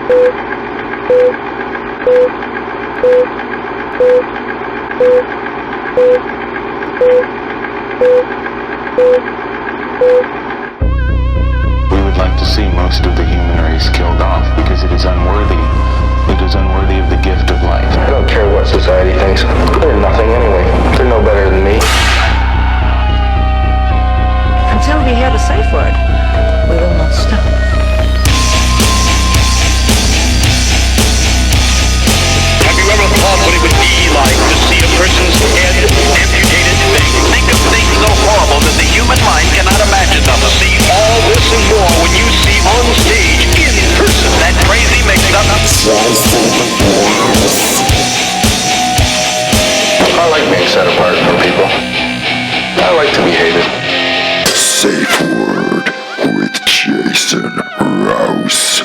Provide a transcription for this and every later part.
We would like to see most of the human race killed off because it is unworthy. It is unworthy of the gift of life. I don't care what society thinks. They're nothing anyway. They're no better than me. Until we hear the safe word, we will not stop. Have you ever thought what it would be like to see a person's head amputated? Think of things so horrible that the human mind cannot imagine them. See all this and more when you see on stage, in person, that crazy mix-up. I like being set apart from people. I like to be hated. Safe Word with Jason Rouse.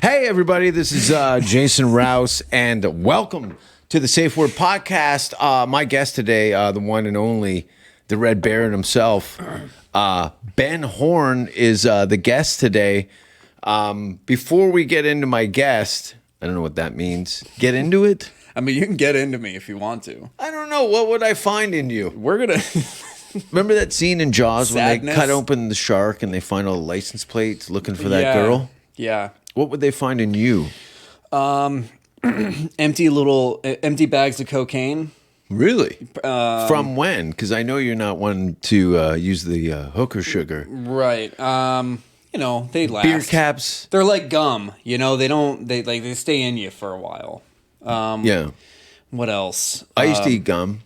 Hey everybody, this is Jason Rouse, and welcome to the Safe Word Podcast. My guest today, the one and only, the Red Baron himself, Ben Horn, is the guest today. Before we get into my guest, I don't know what that means. Get into it? I mean, you can get into me if you want to. I don't know. What would I find in you? We're going to... Remember that scene in Jaws when Sadness? they cut open the shark and they find all the license plates looking for that girl? Yeah. What would they find in you? Empty bags of cocaine. Really? From when? Because I know you're not one to use the hooker sugar. Right. You know, they last. Beer caps. They're like gum. You know, they stay in you for a while. Yeah. What else? I used to eat gum.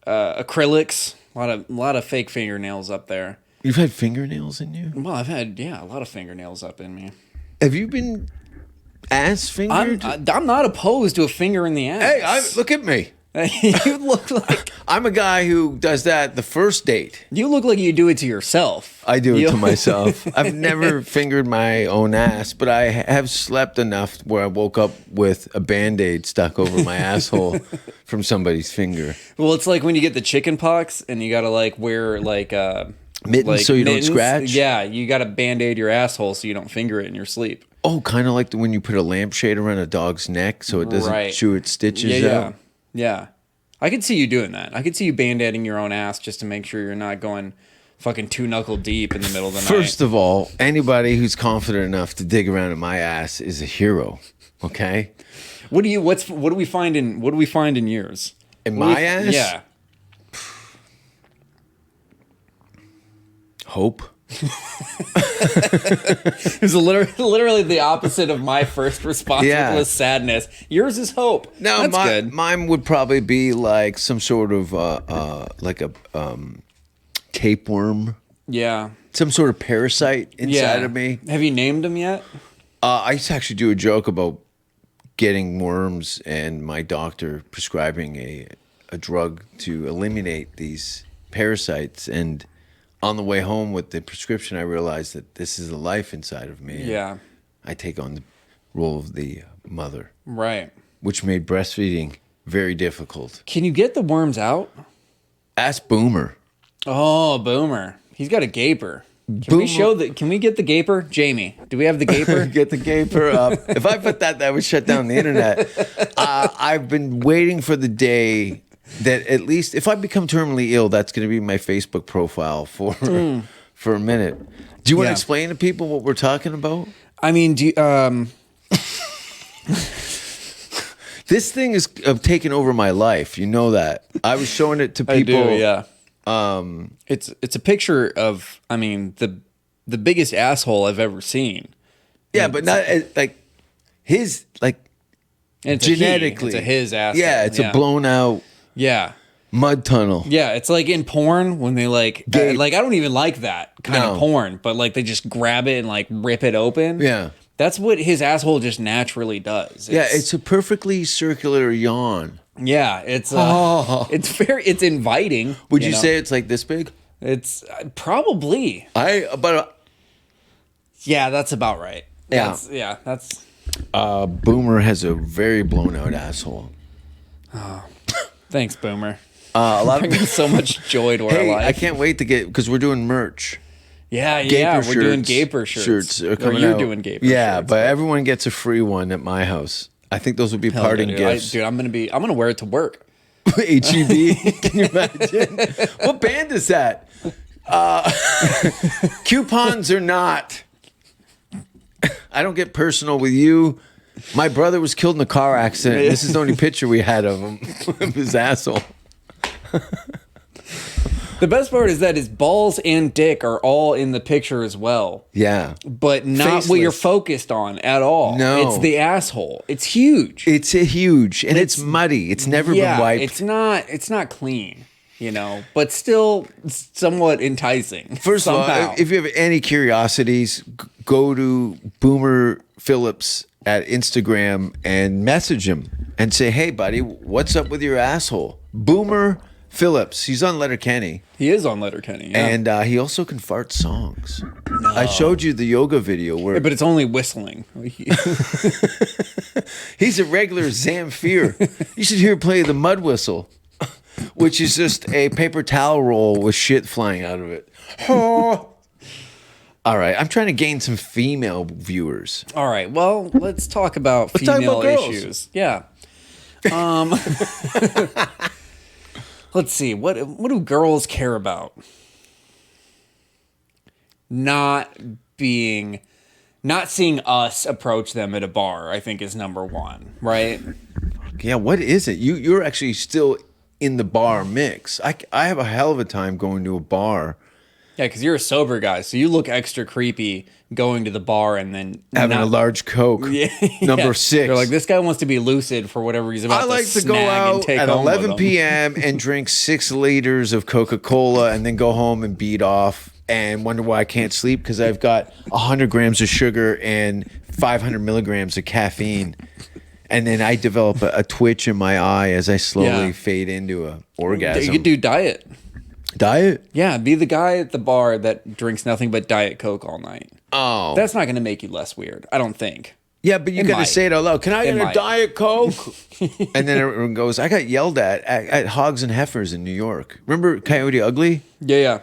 Acrylics. A lot of fake fingernails up there. You've had fingernails in you? Well, I've had a lot of fingernails up in me. Have you been ass fingered? I'm not opposed to a finger in the ass. Hey, look at me. You look like I'm a guy who does that the first date. you look like you do it to yourself. I do it to myself. I've never fingered my own ass, but I have slept enough where I woke up with a Band-Aid stuck over my asshole from somebody's finger. Well, it's like when you get the chicken pox and you gotta like wear Mittens so you don't scratch? Yeah, you gotta Band-Aid your asshole so you don't finger it in your sleep. Oh, kind of like when you put a lampshade around a dog's neck so it doesn't chew its stitches out? Yeah. I could see you doing that. I could see you Band-Aiding your own ass just to make sure you're not going fucking 2-knuckle deep in the middle of the night. First of all, anybody who's confident enough to dig around in my ass is a hero. Okay? What do we find in yours? In my ass? Yeah. Hope. It was literally the opposite of my first response, which was sadness. Yours is hope. No, that's good. Mine would probably be like some sort of like a tapeworm. Yeah. Some sort of parasite inside of me. Have you named them yet? I used to actually do a joke about getting worms and my doctor prescribing a drug to eliminate these parasites, and on the way home with the prescription, I realized that this is the life inside of me. Yeah. I take on the role of the mother. Right. Which made breastfeeding very difficult. Can you get the worms out? Ask Boomer. Oh, Boomer. He's got a gaper. Can we get the gaper? Jamie, do we have the gaper? Get the gaper up. If I put that would shut down the internet. I've been waiting for the day that at least if I become terminally ill, that's going to be my Facebook profile for a minute. Do you want to explain to people what we're talking about? I mean, This thing is taken over my life. You know that. I was showing it to people. I do, yeah. It's a picture of, I mean, the biggest asshole I've ever seen. Yeah, but not like his, like, it's genetically. It's a his asshole. Yeah, it's a blown out mud tunnel. Yeah, it's like in porn when they like I don't even like that kind of porn, but like they just grab it and like rip it open. Yeah. That's what his asshole just naturally does. It's a perfectly circular yawn. Yeah, it's it's inviting. Would you say it's like this big? It's probably. Yeah, that's about right. Yeah. That's Boomer has a very blown out asshole. Oh, thanks, Boomer. A lot bringing so much joy to our life. I can't wait to get, because we're doing merch. Gaper we're doing Gaper shirts. Are Or coming you're out. doing Gaper Yeah, shirts. but everyone gets a free one at my house. I think those will be Hell parting yeah, gifts. dude, I'm gonna wear it to work. HEB. Can you imagine? What band is that? Coupons or not. I don't get personal with you. My brother was killed in a car accident. This is the only picture we had of him, of his asshole. The best part is that his balls and dick are all in the picture as well, Yeah. but not Faceless. what you're focused on at all. No. It's the asshole. It's huge. It's a huge, and it's muddy. It's never been wiped. It's not clean, but still somewhat enticing. First of somehow. all, if you have any curiosities, go to Boomer Phillips at Instagram and message him and say, "Hey, buddy, what's up with your asshole?" Boomer Phillips. He's on Letterkenny. He is on Letterkenny, yeah. And he also can fart songs. I showed you the yoga video where but it's only whistling. he's a regular Zamfir. You should hear him play the mud whistle, which is just a paper towel roll with shit flying out of it. All right, I'm trying to gain some female viewers. All right, well, let's talk about Let's talk female about girls. issues. Yeah. Let's see. What do girls care about? Not seeing us approach them at a bar, I think, is number one, right? Yeah, what is it? You're actually still in the bar mix. I have a hell of a time going to a bar. Yeah, because you're a sober guy, so you look extra creepy going to the bar and then Having a large Coke, number 6. You're like, this guy wants to be lucid for whatever he's about I like to snag go and out take at home with 11 him. p.m. and drink 6 liters of Coca-Cola and then go home and beat off and wonder why I can't sleep because I've got 100 grams of sugar and 500 milligrams of caffeine. And then I develop a twitch in my eye as I slowly fade into a orgasm. You could do diet. Diet? Yeah, be the guy at the bar that drinks nothing but Diet Coke all night. Oh. That's not going to make you less weird, I don't think. Yeah, but you It got to might. say it out loud. Can I It get a might. Diet Coke? And then everyone goes, I got yelled at Hogs and Heifers in New York. Remember Coyote Ugly? Yeah.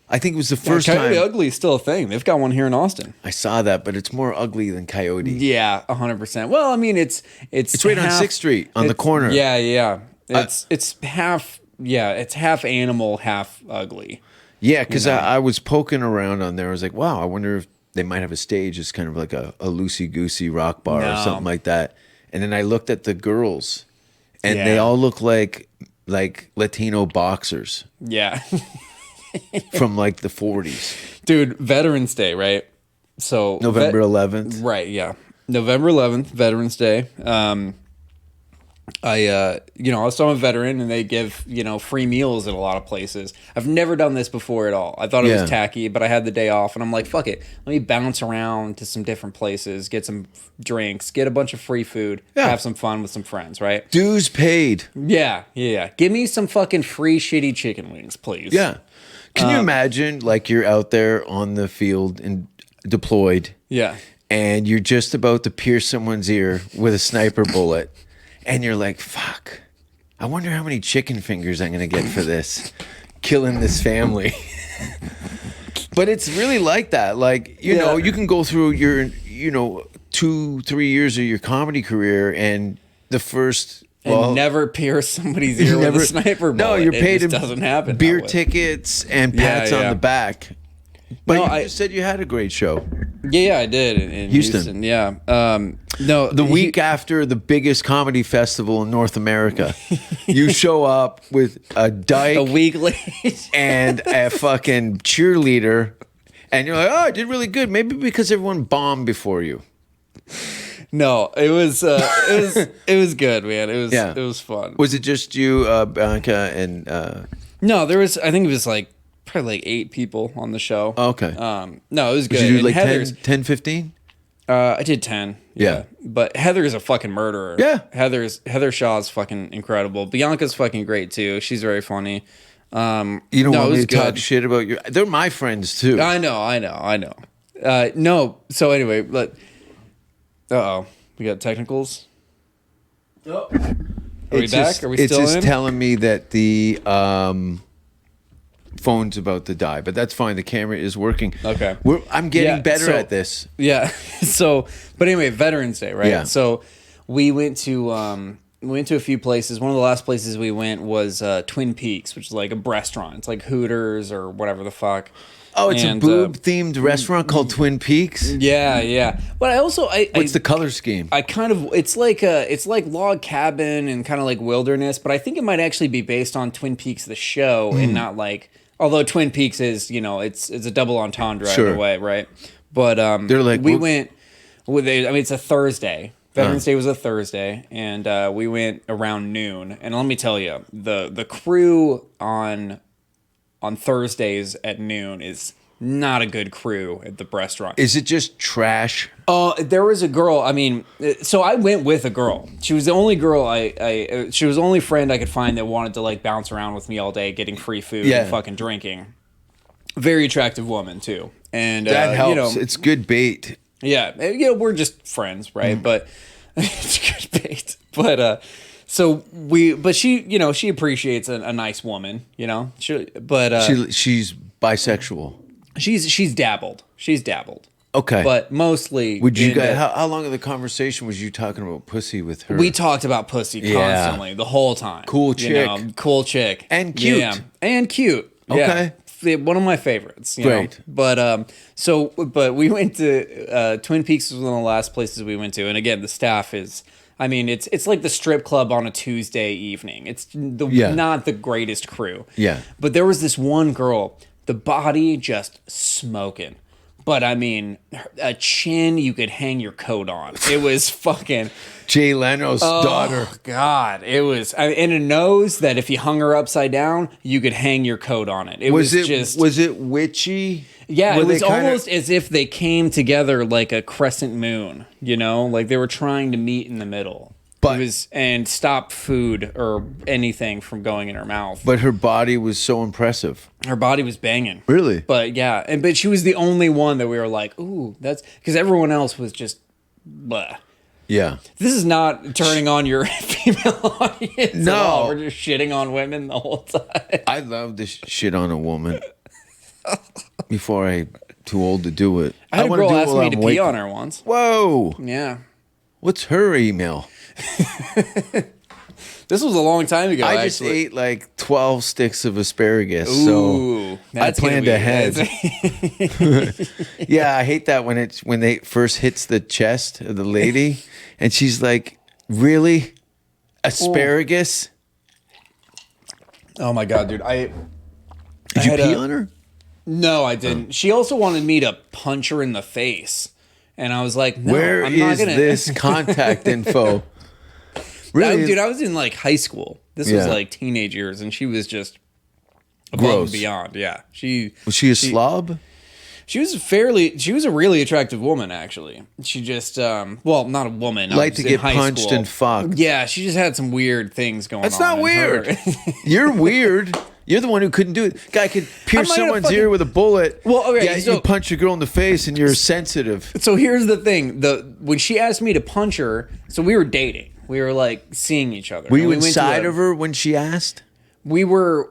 I think it was the first Coyote time Ugly is still a thing. They've got one here in Austin. I saw that, but it's more ugly than Coyote. Yeah, 100%. Well, I mean, it's right on half- 6th Street on the it's- corner. Yeah. It's half. Yeah, it's half animal, half ugly. Yeah, because I was poking around on there. I was like, wow, I wonder if they might have a stage. It's kind of like a loosey-goosey rock bar or No. something like that. And then I looked at the girls, and Yeah. they all look like Latino boxers Yeah. from like the 40s. Dude, Veterans Day, right? So November 11th. Right, yeah. November 11th, Veterans Day. So I'm a veteran and they give, free meals at a lot of places. I've never done this before at all. I thought it Yeah. was tacky, but I had the day off and I'm like, fuck it. Let me bounce around to some different places, get some drinks, get a bunch of free food, Yeah. have some fun with some friends, right? Dues paid. Yeah. Give me some fucking free shitty chicken wings, please. Yeah. Can you imagine, like, you're out there on the field and deployed, Yeah. and you're just about to pierce someone's ear with a sniper bullet, and you're like, fuck, I wonder how many chicken fingers I'm going to get for this, killing this family. But it's really like that. Like, you know, you can go through your, 2-3 years of your comedy career, and the first... And never pierce somebody's ear with a sniper bullet. No, you're It paid just in doesn't happen that beer way. tickets and pats on yeah. the back. But No, you just said you had a great show. Yeah, I did in Houston. Yeah. No, The week after the biggest comedy festival in North America, you show up with a dyke a week late. and a fucking cheerleader, and you're like, oh, I did really good. Maybe because everyone bombed before you. No, it was good, man. It was fun. Was it just you, Bianca, and No, there was. I think it was probably 8 people on the show. okay. No, it was good. Did you do And like Heather's, 10, 15? I did 10. Yeah. But Heather is a fucking murderer. Yeah. Heather Shaw's fucking incredible. Bianca's fucking great too. She's very funny. You don't No, it want me was to talk good. shit about your... They're my friends, too. I know. No. So anyway, we got technicals. Are we back? Are we It's still just in? telling me that the phone's about to die, but that's fine. The camera is working. Okay. I'm getting Yeah, better so- at this. Yeah. So, but anyway, Veterans Day, right? Yeah. So we went to a few places. One of the last places we went was Twin Peaks, which is like a restaurant. It's like Hooters or whatever the fuck. Oh, it's And, a boob-themed restaurant called Twin Peaks? Yeah. But I also What's the color scheme? I kind of it's like log cabin and kind of like wilderness, but I think it might actually be based on Twin Peaks the show and not like, although Twin Peaks is, it's a double entendre Sure. either way, right? But They're like, we whoop. went with it's a Thursday. Veterans Day was a Thursday, and we went around noon. And let me tell you, the crew on Thursdays at noon is not a good crew at the restaurant. Is it just trash? There was a girl. I mean, so I went with a girl. She was the only girl she was the only friend I could find that wanted to like bounce around with me all day, getting free food and fucking drinking. Very attractive woman too, and That helps. It's good bait. yeah, we're just friends, right? But it's good bait. But she appreciates a nice woman, she's bisexual. she's dabbled. She's dabbled. Okay. But mostly, Would you into- guys? How long of the conversation was you talking about pussy with her? We talked about pussy constantly the whole time. Cool chick. Cool chick. And cute. Yeah. And cute. Okay. Yeah. One of my favorites. Great. But but we went to Twin Peaks was one of the last places we went to, and again the staff is. I mean, it's like the strip club on a Tuesday evening. It's not the greatest crew. Yeah. But there was this one girl, the body just smoking. But I mean, a chin you could hang your coat on. It was fucking Jay Leno's daughter. God, it was, and a nose that if you hung her upside down, you could hang your coat on it. Was it witchy? Yeah, Were it was they kinda- almost as if they came together like a crescent moon. Like they were trying to meet in the middle. But- It was, and stop food or anything from going in her mouth. But her body was so impressive. Her body was banging. Really? But yeah, but she was the only one that we were like, ooh, that's because everyone else was just, blah. Yeah. This is not turning on your female audience. No. At all. We're just shitting on women the whole time. I love to shit on a woman before I'm too old to do it. I had a wanna girl do it ask while me I'm to awake. pee on her once. Whoa. Yeah. What's her email? This was a long time ago. I just actually. ate like 12 sticks of asparagus. Ooh, So I that's gonna planned be- ahead. that's- Yeah, I hate that when they first hits the chest of the lady and she's like, "Really? Asparagus?" Oh my god, dude! Did you pee on her? No, I didn't. She also wanted me to punch her in the face, and I was like, "No, Where I'm not is gonna." this contact info? Really? Dude, I was in like high school. This was Yeah. like teenage years, and she was just above Gross. and beyond. Yeah, Was she a slob? She was a really attractive woman, actually. She just, not a woman. I Like was to in get high punched school. and fucked. Yeah, she just had some weird things going on. That's not in weird. her. You're weird. You're the one who couldn't do it. Guy could pierce might have someone's fucking- ear with a bullet. Well, okay, Yeah, so- you punch a girl in the face and you're sensitive. So here's the thing: when she asked me to punch her, so we were dating. We were like seeing each other. Were And you we went to inside a- of her when she asked? We were.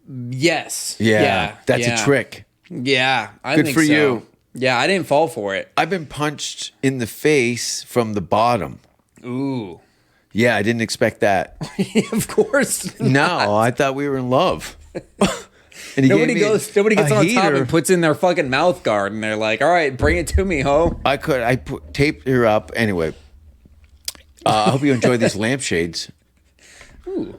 Yes. Yeah, that's yeah. a trick. Yeah, I Good think for so. you. Yeah, I didn't fall for it. I've been punched in the face from the bottom. Ooh. Yeah, I didn't expect that. Of course. No, I thought we were in love. And he Nobody gave me Nobody gets a on top heater. and puts in their fucking mouth guard, and they're like, "All right, bring it to me, ho." I taped her up. Anyway, I hope you enjoy these lampshades. Ooh.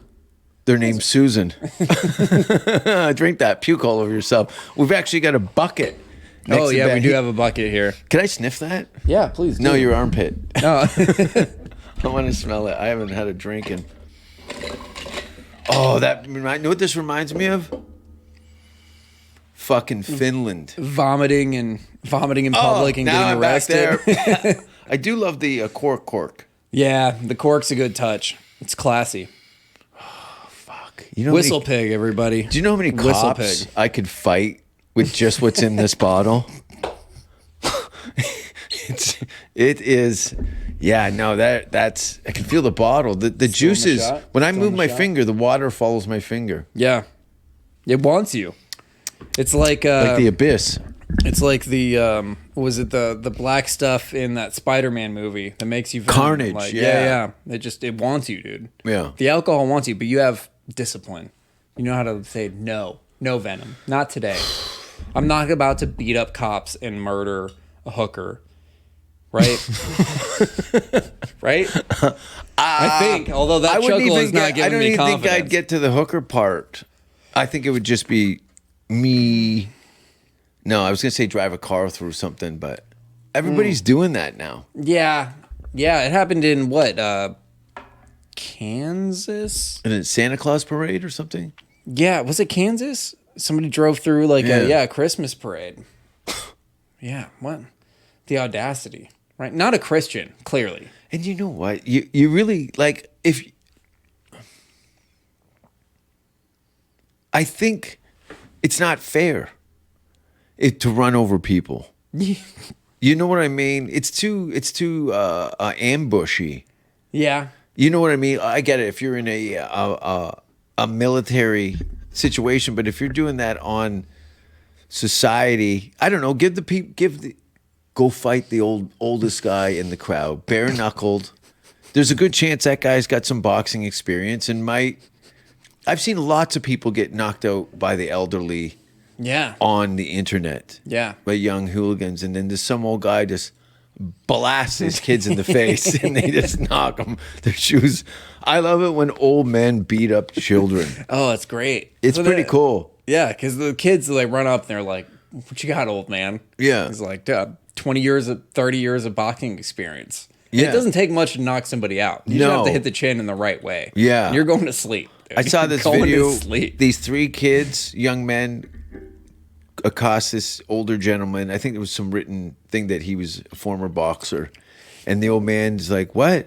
They're named Susan. Drink that. Puke all over yourself. We've actually got a bucket. next Oh to yeah, Ben. we do have a bucket here. Can I sniff that? Yeah, please. No, your armpit. No. I want to smell it. I haven't had a drink in. Oh, you know what this reminds me of? Fucking Finland. vomiting in public and now getting I'm back arrested. there. I do love the cork. Yeah, the cork's a good touch. It's classy. Fuck. You know Whistle pig, everybody. Do you know how many Whistle cops pig. I could fight with just what's in this bottle? It is. Yeah, no, that's. I can feel the bottle. The juice is. shot? When I Throw move him a my shot? finger, the water follows my finger. Yeah. It wants you. It's like the abyss. it's like the was it the black stuff in that Spider-Man movie that makes you Venom? Carnage, Like, yeah. It wants you, dude. Yeah. The alcohol wants you, but you have discipline. You know how to say no Venom, not today. I'm not about to beat up cops and murder a hooker, right? Right? I think, although that chuckle is not giving me confidence. I don't even think I'd get to the hooker part. I think it would just be me. No, I was going to say drive a car through something, but everybody's doing that now. Yeah. Yeah, it happened in what? Kansas? And it's Santa Claus parade or something? Yeah, was it Kansas? Somebody drove through like a Christmas parade. Yeah, what? The audacity, right? Not a Christian, clearly. And you know what? You really, like, I think it's not fair to run over people. You know what I mean? It's too ambushy. Yeah. You know what I mean? I get it if you're in a military situation, but if you're doing that on society, I don't know. Go fight the oldest guy in the crowd, bare knuckled. There's a good chance that guy's got some boxing experience and might. I've seen lots of people get knocked out by the elderly. Yeah. On the internet. Yeah. By young hooligans, and then there's some old guy just blasts his kids in the face and they just knock them their shoes. I love it when old men beat up children. Oh, it's great. It's pretty cool. Yeah, because the kids like run up and they're like, "What you got, old man?" Yeah. He's like, 30 years of boxing experience. Yeah. It doesn't take much to knock somebody out. You just have to hit the chin in the right way. Yeah. And you're going to sleep. Dude. I saw this You're going video. to sleep. These 3 kids, young men, accost this older gentleman. I think there was some written thing that he was a former boxer. And the old man's like, what?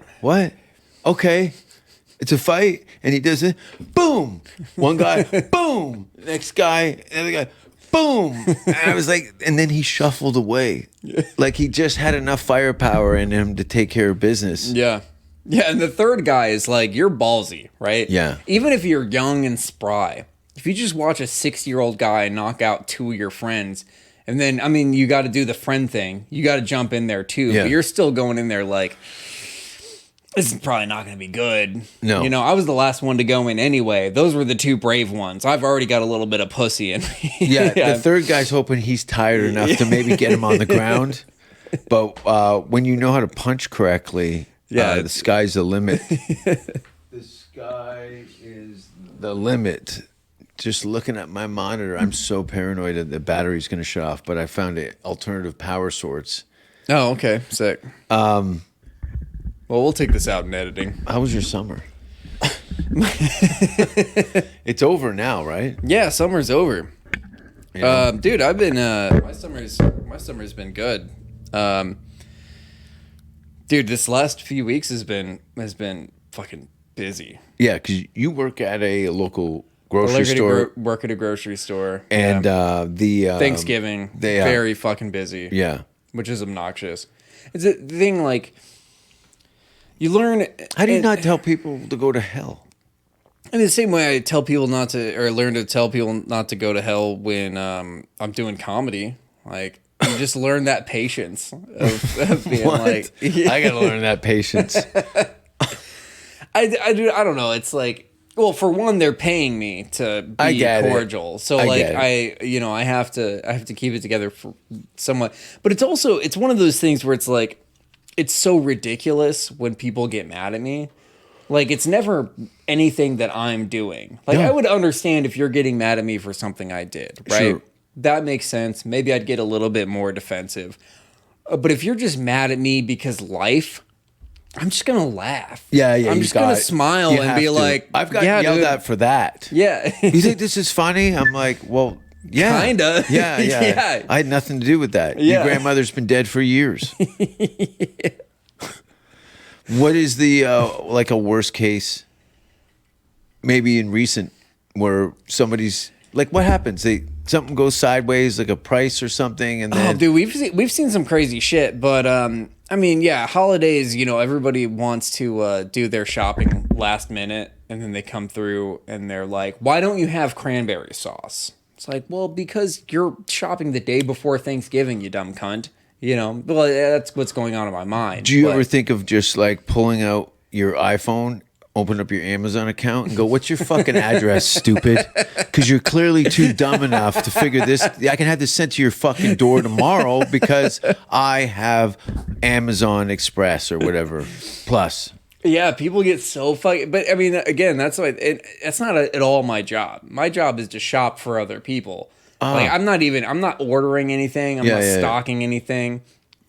Okay. It's a fight. And he does it. Boom. One guy, boom. Next guy, another guy, boom. And I was like, and then he shuffled away. Like he just had enough firepower in him to take care of business. Yeah. Yeah, and the third guy is like, you're ballsy, right? Yeah. Even if you're young and spry, if you just watch a 60-year-old guy knock out 2 of your friends, and then, I mean, you got to do the friend thing. You got to jump in there too. Yeah. But you're still going in there like, this is probably not going to be good. No. You know, I was the last one to go in anyway. Those were the 2 brave ones. I've already got a little bit of pussy in me. Yeah, the third guy's hoping he's tired enough to maybe get him on the ground. But when you know how to punch correctly, the sky's the limit. The sky is the limit. Just looking at my monitor, I'm so paranoid that the battery's going to shut off, but I found alternative power source. Oh, okay. Sick. Well, we'll take this out in editing. How was your summer? It's over now, right? Yeah, summer's over. Yeah. Dude, I've been my summer's been good. Dude, this last few weeks has been fucking busy. Yeah, because you work at a local grocery store. Work at a grocery store. And the Thanksgiving, very fucking busy. Yeah. Which is obnoxious. It's a thing like you learn. How do you not tell people to go to hell? In the same way I tell people not to, or learn to tell people not to go to hell when I'm doing comedy. Like, you just learn that patience of being like, yeah. I gotta learn that patience. I don't know. It's like, well, for one, they're paying me to be cordial. So I have to keep it together for somewhat. But it's one of those things where it's like, it's so ridiculous when people get mad at me. Like, it's never anything that I'm doing. Like, I would understand if you're getting mad at me for something I did, right? Sure. That makes sense. Maybe I'd get a little bit more defensive. But if you're just mad at me because life, I'm just going to laugh. Yeah. I'm just going to smile and be like, I've got yelled at for that. Yeah. You think this is funny? I'm like, well, yeah. Kinda. Yeah. Yeah. I had nothing to do with that. Yeah. Your grandmother's been dead for years. What is the, like a worst case, maybe in recent, where somebody's, like what happens? Something goes sideways, like a price or something, and then... Oh, dude, we've seen some crazy shit, but I mean, yeah, holidays, everybody wants to do their shopping last minute, and then they come through and they're like, why don't you have cranberry sauce? It's like, well, because you're shopping the day before Thanksgiving, you dumb cunt. Well, that's what's going on in my mind. Do you ever think of just like pulling out your iPhone, open up your Amazon account, and go, "What's your fucking address, stupid?" Because you're clearly too dumb enough to figure this. I can have this sent to your fucking door tomorrow because I have Amazon Express or whatever. Plus, Yeah, people get so fucking. But I mean, again, that's why it's not at all my job. My job is to shop for other people. Like I'm not ordering anything. I'm not stocking anything.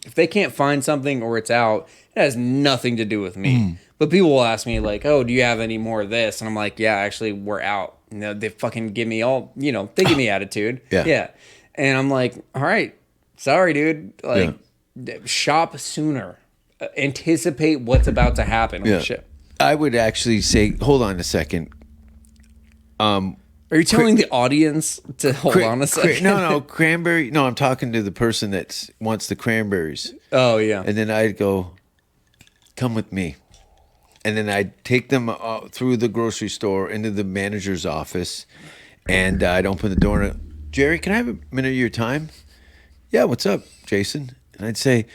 If they can't find something or it's out, it has nothing to do with me. But people will ask me like, "Oh, do you have any more of this?" And I'm like, "Yeah, actually, we're out." They fucking give me all, they give me attitude. Yeah. And I'm like, "All right, sorry, dude. Like, shop sooner. Anticipate what's about to happen." yeah. Shit. I would actually say, hold on a second. Are you telling the audience to hold on a second? No, cranberry. No, I'm talking to the person that wants the cranberries. Oh, yeah. And then I'd go, come with me. And then I'd take them through the grocery store into the manager's office. And I'd open the door and, Jerry, can I have a minute of your time? Yeah, what's up, Jason? And I'd say,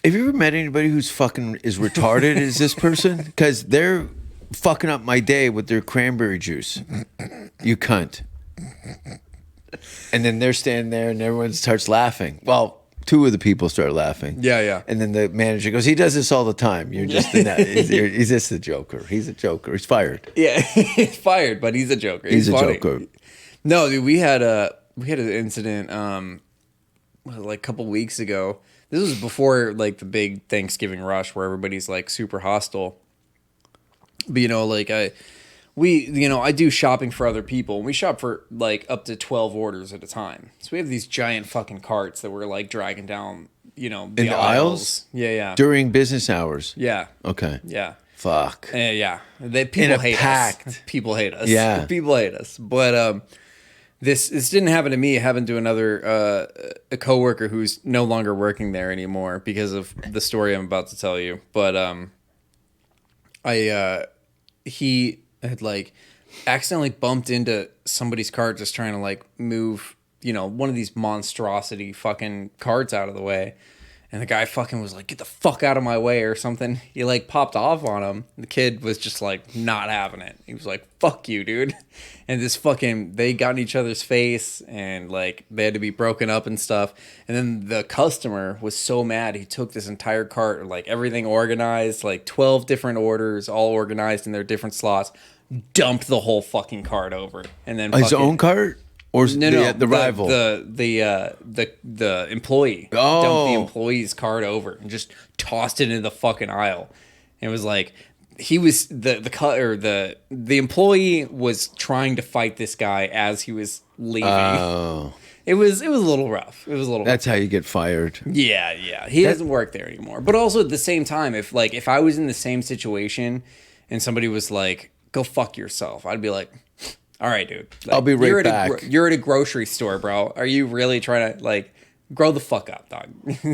have you ever met anybody who's fucking is retarded as this person? Because they're fucking up my day with their cranberry juice. You cunt. And then they're standing there and everyone starts laughing. Well, two of the people start laughing. Yeah. And then the manager goes, he does this all the time. You're just he's just a joker. He's a joker. He's fired. Yeah, he's fired, but he's a joker. He's a funny. joker. No, dude, we had an incident like a couple weeks ago. This was before like the big Thanksgiving rush where everybody's like super hostile. But I do shopping for other people. We shop for like up to 12 orders at a time. So we have these giant fucking carts that we're like dragging down, the aisles? Yeah. During business hours? Yeah. Okay. Yeah. Fuck. Yeah. People hate us. People hate us. Yeah. People hate us. But this didn't happen to me. It happened to another a coworker who's no longer working there anymore because of the story I'm about to tell you. But he had like accidentally bumped into somebody's cart just trying to like move, one of these monstrosity fucking carts out of the way. And the guy fucking was like, "Get the fuck out of my way," or something. He like popped off on him. The kid was just like not having it. He was like, "Fuck you, dude." And they got in each other's face and like they had to be broken up and stuff. And then the customer was so mad. He took this entire cart, like everything organized, like 12 different orders, all organized in their different slots, dumped the whole fucking cart over. And then His own cart? Or the rival? The employee dumped the employee's card over and just tossed it into the fucking aisle. And it was like he was the employee was trying to fight this guy as he was leaving. Oh. It was a little rough. That's how you get fired. Yeah. He doesn't work there anymore. But also at the same time, if I was in the same situation and somebody was like, "Go fuck yourself," I'd be like, "All right, dude. Like, I'll be right back." You're at a grocery store, bro. Are you really trying to like grow the fuck up, dog?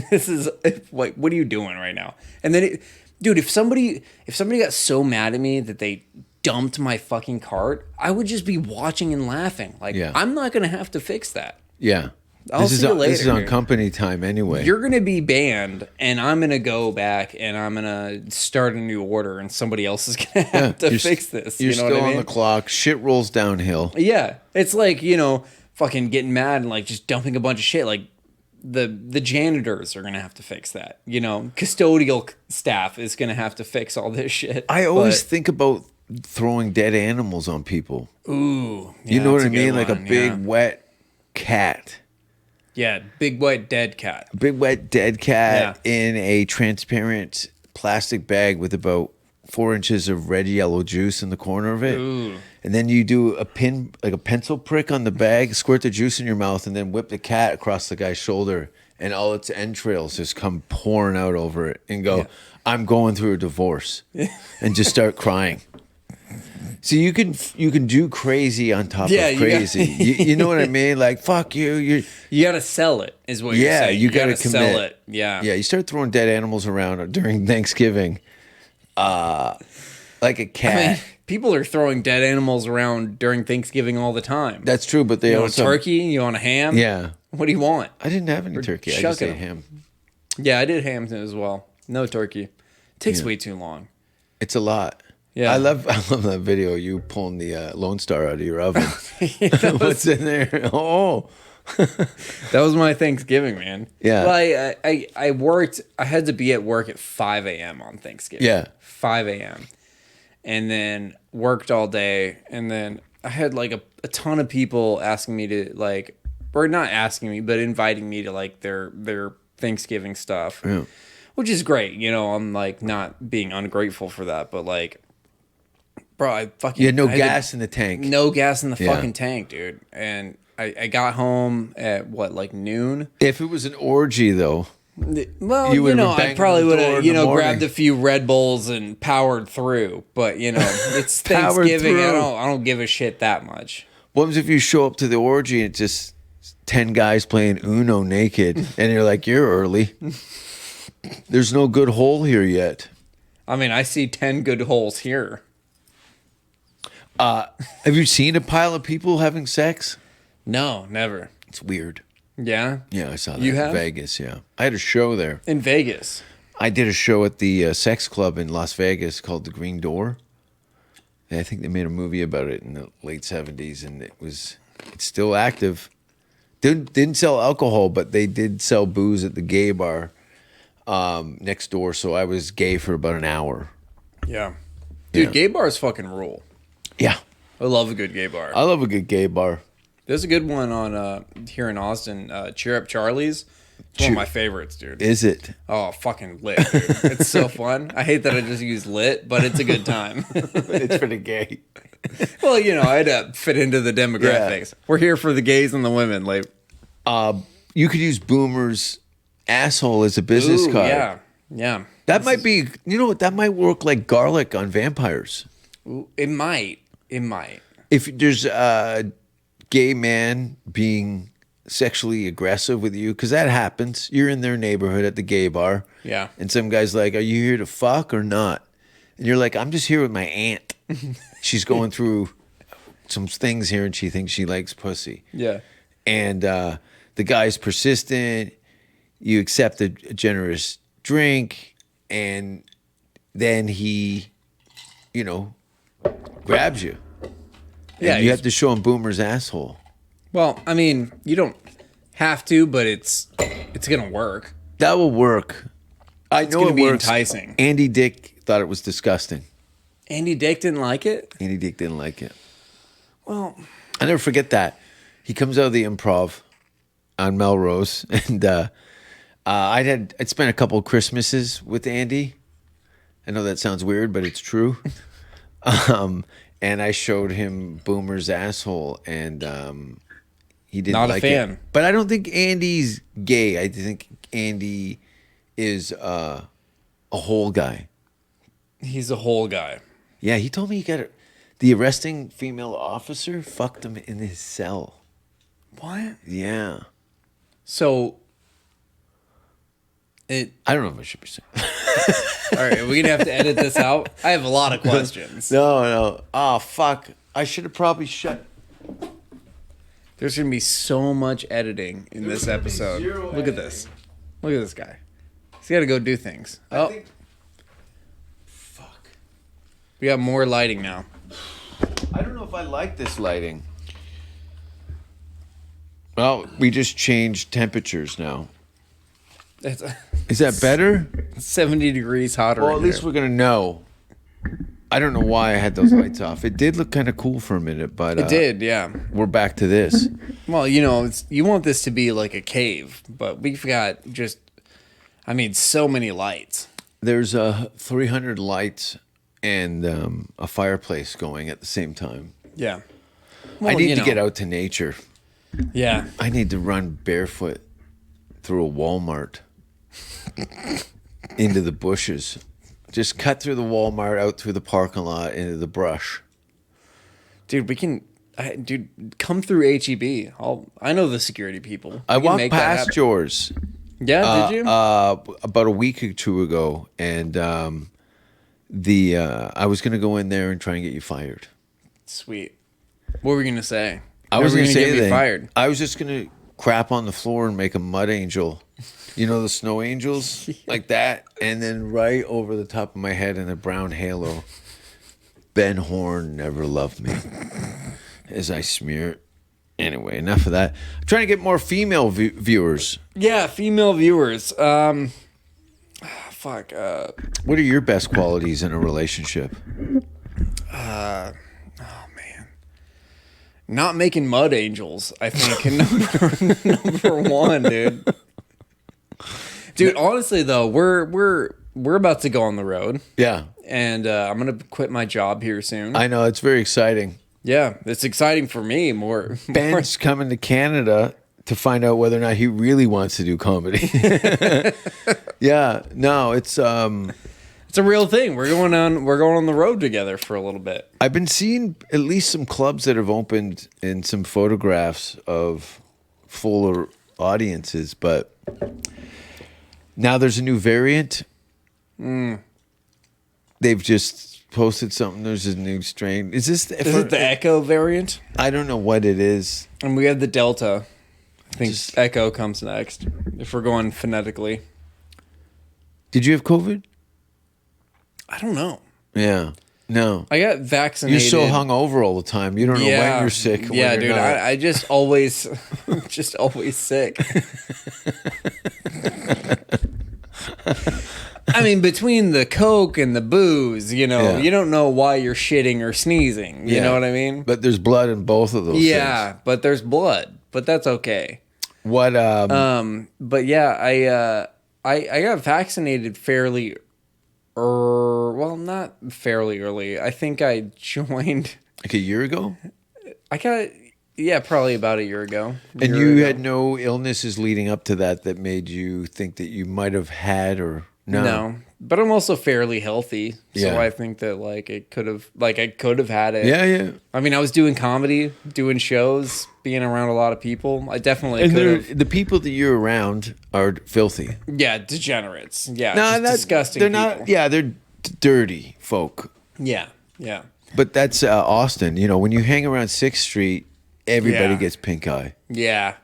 This is what are you doing right now? And then, dude, if somebody got so mad at me that they dumped my fucking cart, I would just be watching and laughing. Like, I'm not gonna have to fix that. Yeah. I'll see you later. This is on company time anyway. You're going to be banned, and I'm going to go back, and I'm going to start a new order, and somebody else is going to have to fix this. You're you know still what I mean? on the clock. Shit rolls downhill. Yeah. It's like, fucking getting mad and, like, just dumping a bunch of shit. Like, the janitors are going to have to fix that. Custodial staff is going to have to fix all this shit. I always think about throwing dead animals on people. Ooh. You know what I mean? Like a big, wet cat. Yeah, big wet dead cat. Big wet dead cat in a transparent plastic bag with about 4 inches of red yellow juice in the corner of it. Ooh. And then you do a pin, like a pencil prick on the bag, squirt the juice in your mouth, and then whip the cat across the guy's shoulder, and all its entrails just come pouring out over it, and go, "I'm going through a divorce," and just start crying. See, you can do crazy on top Yeah, of crazy. You know what I mean? Like, fuck you. You got to sell it, is what you're Yeah, saying. you gotta gotta sell commit. it. Yeah. Yeah, you start throwing dead animals around during Thanksgiving, like a cat. I mean, people are throwing dead animals around during Thanksgiving all the time. That's true, but they You want also turkey? You want a ham? Yeah, What do you want? I didn't have any turkey. I just shucking ate ham. Yeah, I did ham as well. No turkey. Takes way too long. It's a lot. Yeah. I love that video. You pulling the Lone Star out of your oven. What's in there? Oh, That was my Thanksgiving, man. Yeah. Well, I worked. I had to be at work at 5 a.m. on Thanksgiving. Yeah. 5 a.m. And then worked all day. And then I had like a ton of people asking me to like, or not asking me, but inviting me to like their Thanksgiving stuff. Yeah. Which is great. You know, I'm like not being ungrateful for that, but like, bro, I fucking. you had no I gas in the tank. No gas in the Yeah. fucking tank, dude. And I got home at what, like noon? If it was an orgy, though, Well, You you, would've know, been I banging probably on the would door have, in you the know, morning. grabbed a few Red Bulls and powered through. But you know, it's Powered Thanksgiving. through. I don't give a shit that much. what happens if you show up to the orgy and it's just 10 guys playing Uno naked, and you're like, you're early. There's no good hole here yet. I mean, I see 10 good holes here. Have you seen a pile of people having sex? No, never. It's weird. Yeah, Yeah, I saw that You in have? Vegas. Yeah, I had a show there. in Vegas. I did a show at the sex club in Las Vegas called the Green Door. And I think they made a movie about it in the late 70s, and it's still active. Didn't sell alcohol, but they did sell booze at the gay bar next door. So I was gay for about an hour. Yeah, dude, Yeah. gay bars fucking rule. Yeah, I love a good gay bar. I love a good gay bar. There's a good one on here in Austin, Cheer Up Charlie's. It's one of my favorites, dude. Is it? Oh, fucking lit, dude. It's so fun. I hate that I just use lit, but it's a good time. It's for the gay. Well, you know, I had to fit into the demographics. We're here for the gays and the women. Like, You could use Boomer's asshole as a business ooh, card. yeah, yeah. That might be, you know what, that might work like garlic on vampires. Ooh, it might. It might. If there's a gay man being sexually aggressive with you, because that happens. You're in their neighborhood at the gay bar. Yeah. And some guy's like, are you here to fuck or not? And you're like, I'm just here with my aunt. She's going through some things here and she thinks she likes pussy. Yeah. And the guy's persistent. You accept a generous drink, and then he, you know, grabs you. Yeah. And you have to show him Boomer's asshole. Well, I mean, you don't have to, but it's gonna work. That will work. I know gonna it be works. enticing. Andy Dick thought it was disgusting. Andy Dick didn't like it. Andy Dick didn't like it. Well, I never forget that. He comes out of the Improv on Melrose, and I'd spent a couple of Christmases with Andy. I know that sounds weird, but it's true. And I showed him Boomer's asshole, and he didn't Not a like fan. it. But I don't think Andy's gay. I think Andy is a whole guy. he's a whole guy. Yeah, he told me the arresting female officer fucked him in his cell. What? Yeah. So it. I don't know if I should be saying. All right, are we gonna have to edit this out? I have a lot of questions. No. Oh, fuck. I should have probably shut. There's gonna be so much editing in this gonna be episode. zero Look at this. Look at this guy. He's got to go do things. Oh, Fuck. we got more lighting now. I don't know if I like this lighting. Well, we just changed temperatures now. It's Is that better? 70 degrees hotter. Well, in at least here. we're going to know. I don't know why I had those lights off. It did look kind of cool for a minute, but It did, yeah. we're back to this. Well, you know, you want this to be like a cave, but we've got just, I mean, so many lights. There's 300 lights and a fireplace going at the same time. Yeah. I need to get out to nature. Yeah. I need to run barefoot through a Walmart into the bushes. Just cut through the Walmart, out through the parking lot, into the brush. Dude, we can. Dude, come through HEB. I know the security people. I We can walked make that past happen. yours Yeah, did you? about a week or two ago, and I was going to go in there and try and get you fired. Sweet. What were we gonna say? I was going to say get me that fired. I was just going to crap on the floor and make a mud angel. You know the snow angels? Like that. And then right over the top of my head in a brown halo, Ben Horn never loved me. As I smear it. Anyway, enough of that. I'm trying to get more female viewers. Yeah, female viewers. Fuck. What are your best qualities in a relationship? Not making mud angels, I think, number one, dude. Dude, honestly though, we're about to go on the road, Yeah. and I'm gonna quit my job here soon. I know. It's very exciting. Yeah, it's exciting for me. More. Ben's coming to Canada to find out whether or not he really wants to do comedy. Yeah. No, it's... It's a real thing. We're going on the road together for a little bit. I've been seeing at least some clubs that have opened in some photographs of fuller audiences, but now there's a new variant. They've just posted something. There's a new strain. Is it the Echo variant? I don't know what it is. And we have the Delta. I think Echo comes next, if we're going phonetically. Did you have COVID? I don't know. Yeah. No. I got vaccinated. You're so hungover all the time. You don't know when you're sick. When Yeah, you're dude. not. I just always, just always sick. I mean, between the Coke and the booze, you know, Yeah. you don't know why you're shitting or sneezing. You know what I mean? But there's blood in both of those Yeah, things. but there's blood. But that's okay. What But yeah, I got vaccinated fairly, well, not fairly early. I think I joined. like a year ago? Probably about a year ago. And you had no illnesses leading up to that made you think that you might have had or no? No, but I'm also fairly healthy, so Yeah. I think that I could have had it. Yeah, yeah. I mean, I was doing comedy, doing shows, being around a lot of people. I definitely And could have. the people that you're around are filthy. Yeah, degenerates. Yeah, No, just that's disgusting. They're people. not. Yeah, they're dirty folk. Yeah, yeah. But that's Austin. You know, when you hang around 6th Street, everybody Yeah. gets pink eye. Yeah.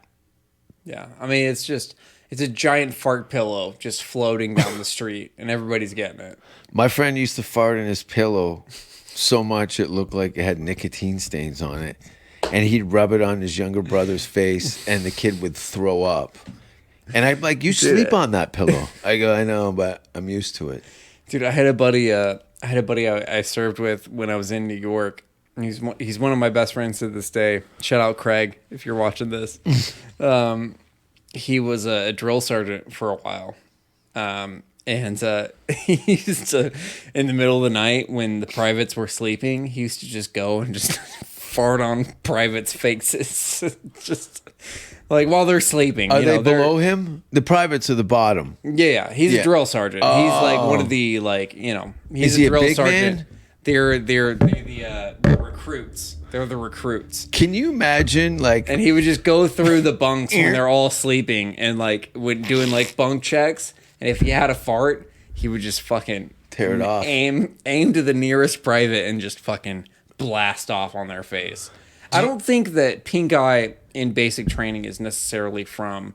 Yeah. I mean, it's a giant fart pillow just floating down the street, and everybody's getting it. My friend used to fart in his pillow so much it looked like it had nicotine stains on it. And he'd rub it on his younger brother's face, and the kid would throw up. And I'm like, you sleep on that pillow. I go, I know, but I'm used to it. Dude, I had a buddy I served with when I was in New York. He's one of my best friends to this day. Shout out Craig if you're watching this. He was a drill sergeant for a while. And he used to, in the middle of the night when the privates were sleeping, he used to just go and just fart on privates' faces. Just like while they're sleeping. Are you they know, they're- below him? The privates are the bottom. Yeah, he's Yeah. a drill sergeant. He's like one of the he's Is he a drill big sergeant. man? They're the recruits. They're the recruits. Can you imagine, like, And he would just go through the bunks when they're all sleeping and when doing bunk checks. And if he had a fart, he would just fucking Tear it off. Aim to the nearest private and just fucking blast off on their face. I don't think that pink eye in basic training is necessarily from,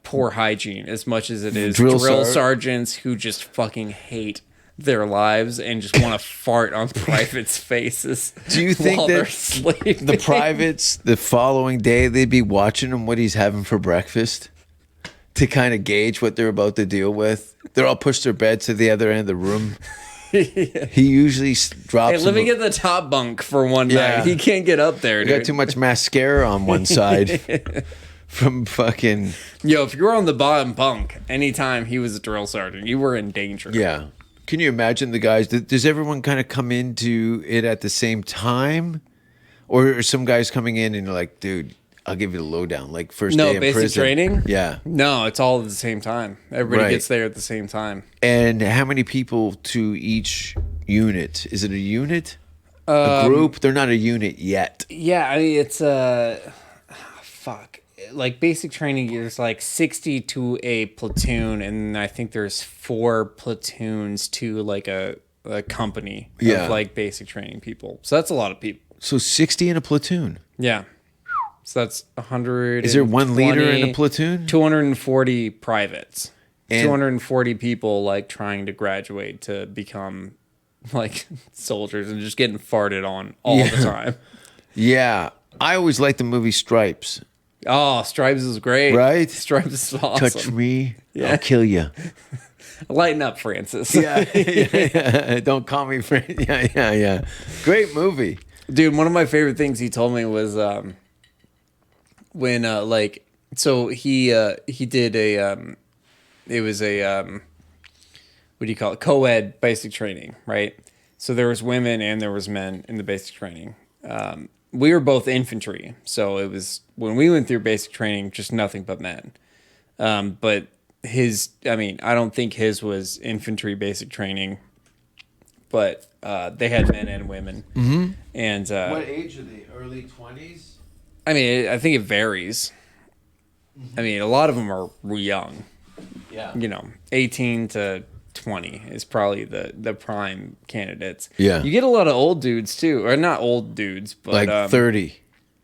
poor hygiene as much as it is drill sergeants who just fucking hate their lives and just want to fart on privates' faces. Do you think while that they're sleeping? the privates the following day they'd be watching him what he's having for breakfast to kind of gauge what they're about to deal with? They're all pushed their beds to the other end of the room. He usually drops. Hey, let me them. get the top bunk for one Yeah. night. He can't get up there, I dude. got too much mascara on one side from fucking. Yo, if you were on the bottom bunk anytime he was a drill sergeant, you were in danger. Yeah. Can you imagine the guys? Does everyone kind of come into it at the same time? Or are some guys coming in and you're like, dude, I'll give you the lowdown. Like first day No, in basic prison. training? Yeah. No, it's all at the same time. Everybody Right. gets there at the same time. And how many people to each unit? Is it a unit? a group? They're not a unit yet. Yeah, I mean, it's fuck. Like basic training, there's like 60 to a platoon, and I think there's 4 platoons to like a company of like basic training people. So that's a lot of people. So 60 in a platoon. Yeah. So that's 100. Is there one leader in a platoon? 240 privates. And 240 people like trying to graduate to become like soldiers and just getting farted on all the time. Yeah. I always liked the movie Stripes. Oh, Stripes is great. Right? Stripes is awesome. Touch me, I'll kill you. Lighten up, Francis. Yeah. Don't call me friend. Yeah. Great movie. Dude, one of my favorite things he told me was when like so he did a it was a what do you call it? Co-ed basic training, right? So there was women and there was men in the basic training. We were both infantry, so it was when we went through basic training, just nothing but men. But his, I mean, I don't think his was infantry basic training, but they had men and women. Mm-hmm. And what age are they? Early 20s? I mean, I think it varies. I mean, a lot of them are young. Yeah. 18 to 20 is probably the prime candidates. Yeah. You get a lot of old dudes too, or not old dudes, but Like 30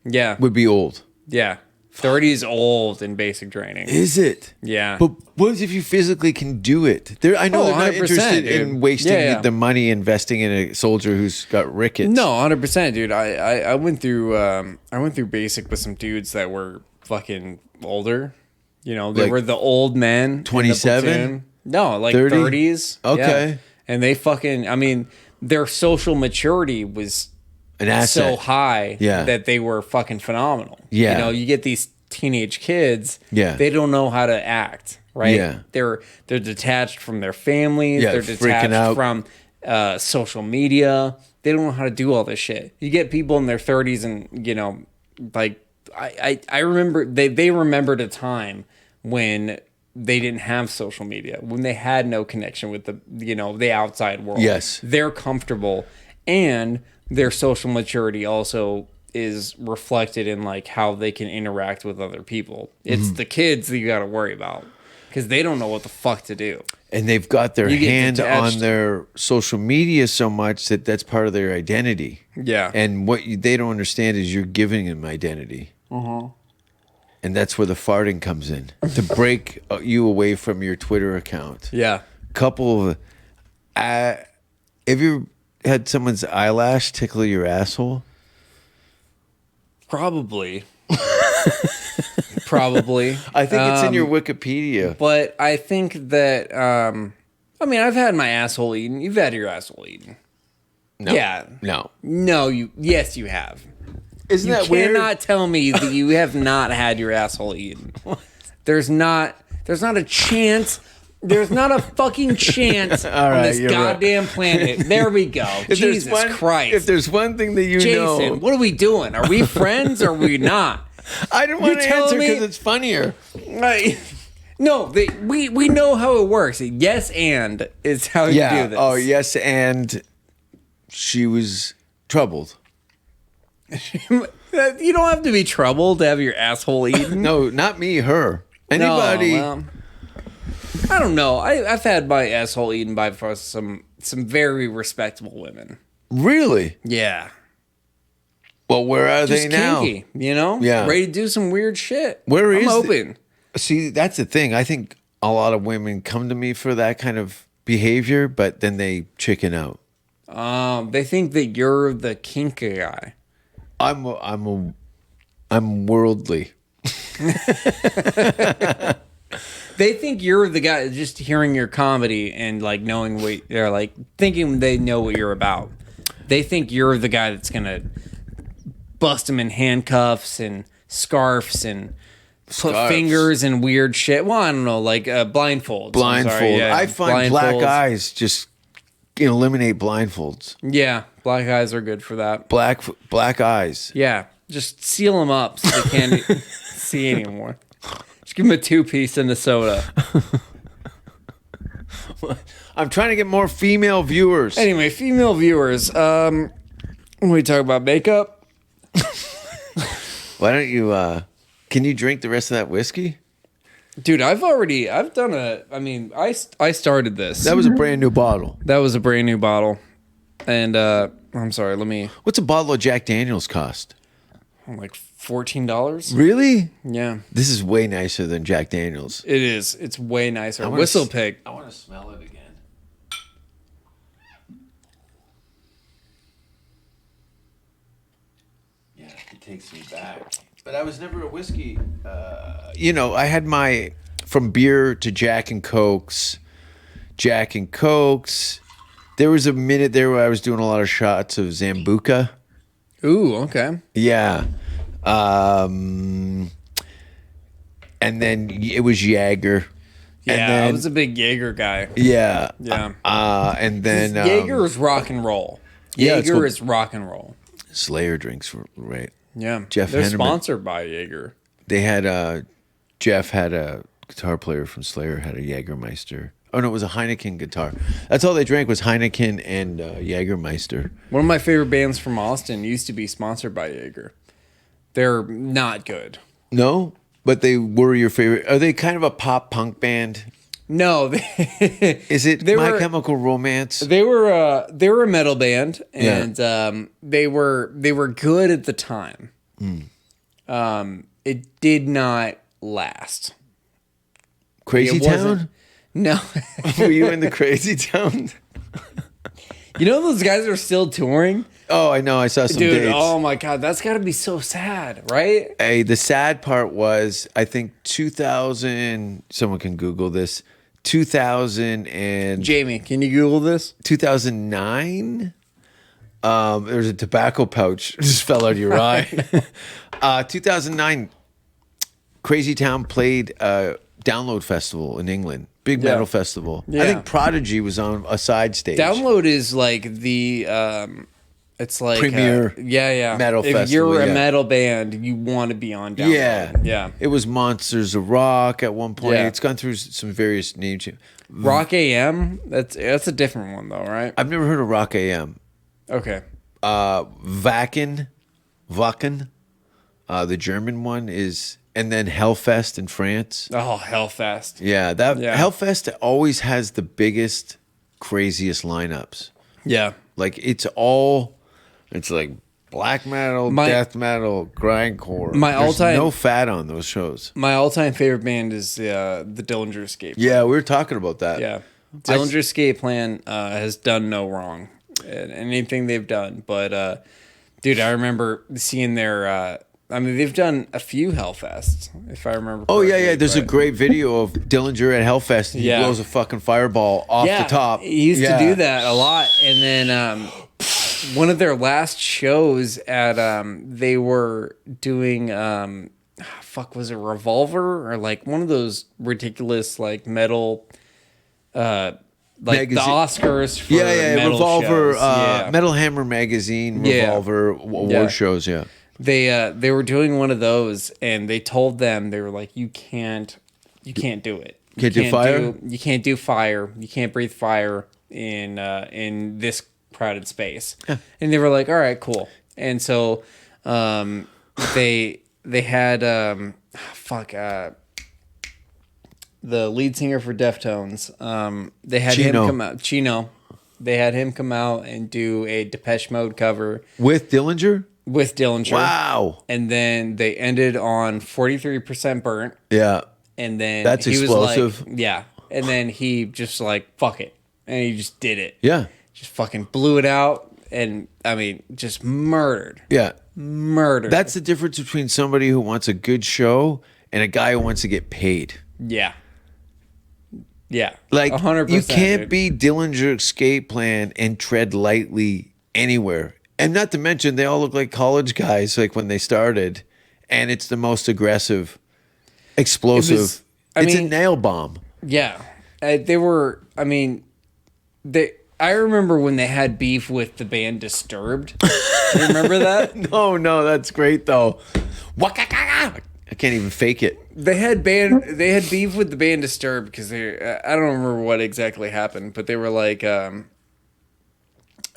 yeah, would be old. yeah. 30 is old in basic training. Is it? Yeah. But what if you physically can do it? I know they're not 100%, interested in dude. wasting Yeah. the money investing in a soldier who's got rickets. No, 100%, dude. I went through basic with some dudes that were fucking older. They Like were the old men. in the 27? platoon. No, like 30? 30s. Okay. Yeah. And they fucking, I mean, their social maturity was An asset. so high that they were fucking phenomenal. Yeah. You get these teenage kids. Yeah. They don't know how to act, right? Yeah. They're detached from their families. Yeah, They're freaking out. detached from social media. They don't know how to do all this shit. You get people in their 30s and, like I remember they remembered a time when they didn't have social media, when they had no connection with the outside world. Yes. They're comfortable, and their social maturity also is reflected in like how they can interact with other people. It's the kids that you got to worry about because they don't know what the fuck to do. And they've got their You get hand detached. on their social media so much that that's part of their identity. Yeah. And what they don't understand is you're giving them identity. And that's where the farting comes in to break you away from your Twitter account. Yeah. Couple of, have you had someone's eyelash tickle your asshole? Probably. Probably. I think it's in your Wikipedia. But I think that, I mean, I've had my asshole eaten. You've had your asshole eaten. No. Yeah. No. No, yes, you have. Isn't You that weird? cannot tell me that you have not had your asshole eaten. There's not a chance. There's not a fucking chance on right, this you're right. goddamn planet. There we go. Jesus Christ. If there's one thing that you know. Jason, what are we doing? Are we friends or are we not? I didn't want to telling answer me- because it's funnier. No, we know how it works. Yes, and is how you do this. Oh, yes, and she was troubled. You don't have to be troubled to have your asshole eaten. No, not me, her. Anybody. No, well, I don't know. I've had my asshole eaten by some very respectable women. Really? Yeah. Well, where are Just they now? kinky, Yeah. Ready to do some weird shit. Where I'm is open. See, that's the thing. I think a lot of women come to me for that kind of behavior, but then they chicken out. They think that you're the kinky guy. I'm worldly. They think you're the guy just hearing your comedy and like knowing what they're like thinking they know what you're about. They think you're the guy that's gonna bust them in handcuffs and scarves and put fingers in weird shit. Well, I don't know, like blindfolds. Blindfold. I find black Blindfolds. eyes just eliminate blindfolds. Yeah, black eyes are good for that. Black eyes. Yeah, just seal them up so they can't see anymore. Just give them a 2-piece and a soda. I'm trying to get more female viewers. Anyway, female viewers, When we talk about makeup, Why don't you? Can you drink the rest of that whiskey? dude, I started this. That was a brand new bottle. That was a brand new bottle. And I'm sorry, What's a bottle of Jack Daniels cost? like $14. Really? Yeah. This is way nicer than Jack Daniels. It is. It's way nicer. wanna Whistle s- pig. I want to smell it again. Yeah, it takes me back. But I was never a whiskey. I had my from beer to Jack and Cokes. Jack and Cokes. There was a minute there where I was doing a lot of shots of Zambuca. Ooh, okay. Yeah. And then it was Jaeger. Yeah, And then, I was a big Jaeger guy. yeah. Yeah. And then Jaeger is rock and roll. Yeah, it's Jaeger what- is rock and roll. Slayer drinks, right? Yeah. Jeff They're Henneman. sponsored by Jaeger. They had Jeff had a guitar player from Slayer had a Jägermeister. Oh no, it was a Heineken guitar. That's all they drank was Heineken and Jägermeister. One of my favorite bands from Austin used to be sponsored by Jaeger. They're not good. No, but they were your favorite. Are they kind of a pop punk band? No, Is it They My were- Chemical Romance? they were a metal band, Yeah. and they were good at the time. It did not last. Crazy It wasn't- Town? No, Were you in the Crazy Town? you know those guys are still touring, Oh, I know. I saw some dude. dates. Oh my god, that's got to be so sad, right? Hey, the sad part was, I think 2000. Someone can Google this. 2000 and Jamie, can you Google this? 2009. There was a tobacco pouch just fell out of your eye. 2009, Crazy Town played a Download Festival in England. Big Yeah. metal festival. Yeah. I think Prodigy was on a side stage. Download is like the it's like Premier yeah metal if festival, you're a yeah. metal band, you want to be on Download. Yeah. It was Monsters of Rock at one point. Yeah. It's gone through some various names. Rock AM, that's a different one though, right? I've never heard of Rock AM. Okay. Wacken, the German one is, and then Hellfest in France. Oh, Hellfest. Yeah, Yeah. Hellfest always has the biggest, craziest lineups. Yeah. Like it's like black metal, My- death metal, grindcore. My There's all-time- no fat on those shows. My all-time favorite band is the Dillinger Escape. Yeah, we were talking about that. Yeah. Dillinger Escape Plan has done no wrong in anything they've done. But, dude, I remember seeing their. They've done a few Hellfests, if I remember. Oh yeah, correctly, yeah. There's a but- great video of Dillinger at Hellfest. And Yeah. He blows a fucking fireball off the top. He used Yeah. to do that a lot. And then one of their last shows at they were doing was it Revolver or like one of those ridiculous like metal like Magazine. the Oscars for Yeah, metal Revolver, shows. Yeah. Metal Hammer magazine, Yeah. Revolver award Yeah. shows. Yeah. They were doing one of those and they told them, they were like, you can't do it. Can't do fire? You can't do fire. You can't breathe fire in this crowded space. And they were like, all right, cool. And so they had the lead singer for Deftones. They had Chino. him come out. Chino. They had him come out and do a Depeche Mode cover With Dillinger. with Dillinger. Wow. And then they ended on 43% burnt. Yeah. And then That's he explosive. was like, yeah. And then he just like, fuck it. And he just did it. Yeah. Just fucking blew it out. And I mean, just murdered. Yeah. Murdered. That's the difference between somebody who wants a good show and a guy who wants to get paid. yeah. Yeah. Like 100%. you can't dude. be Dillinger Escape Plan and tread lightly anywhere. And not to mention, they all look like college guys, like when they started, and it's the most aggressive, explosive. I It's a mean- nail bomb. Yeah. They were, I mean, I remember when they had beef with the band Disturbed. You remember that? No, that's great though. I can't even fake it. They had beef with the band Disturbed because I don't remember what exactly happened, but they were like,